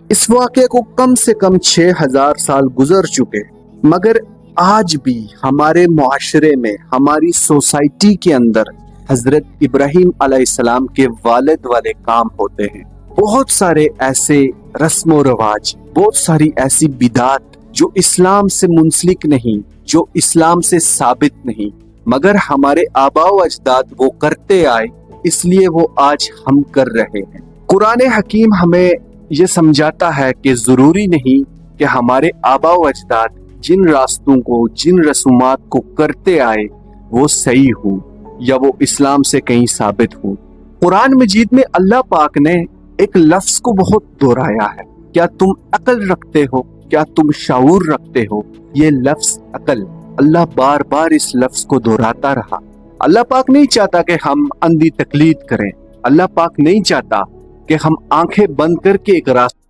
اس واقعے کو کم سے کم 6000 سال گزر چکے، مگر آج بھی ہمارے معاشرے میں، ہماری سوسائٹی کے اندر حضرت ابراہیم علیہ السلام کے والد والے کام ہوتے ہیں۔ بہت سارے ایسے رسم و رواج، بہت ساری ایسی بدعات جو اسلام سے منسلک نہیں، جو اسلام سے ثابت نہیں، مگر ہمارے آباء و اجداد وہ کرتے آئے، اس لیے وہ آج ہم کر رہے ہیں۔ قرآن حکیم ہمیں یہ سمجھاتا ہے کہ ضروری نہیں کہ ہمارے آباء و اجداد جن راستوں کو، جن رسومات کو کرتے آئے وہ صحیح ہوں یا وہ اسلام سے کہیں ثابت ہوں۔ قرآن مجید میں اللہ پاک نے ایک لفظ کو بہت دہرایا ہے، کیا تم عقل رکھتے ہو، کیا تم شعور رکھتے ہو؟ یہ لفظ عقل، اللہ بار بار اس لفظ کو دہراتا رہا۔ اللہ پاک نہیں چاہتا کہ ہم اندھی تقلید کریں، اللہ پاک نہیں چاہتا کہ ہم آنکھیں بند کر کے ایک راستہ